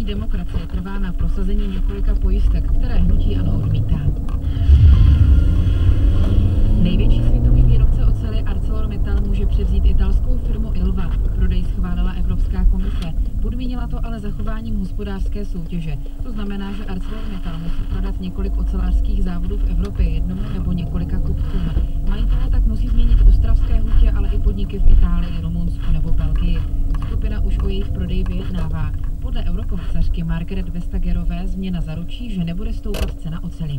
demokracie trvá na prosazení několika pojistek, které hnutí ANO odmítá. Největší světový výrobce oceli ArcelorMittal může převzít italskou firmu Ilva. Prodej schválila Evropská komise. Podmínila to ale zachováním hospodářské soutěže. To znamená, že ArcelorMittal musí prodat několik ocelářských závodů v Evropě jednomu nebo několika kupcům. Majitelé tak musí změnit ostravské hutě, ale i podniky v Itálii, Rumunsku nebo Belgii. Skupina už o jejich prodeji vyjednává. Podle eurokomisařky Margaret Vestagerové změna zaručí, že nebude stoupat cena oceli.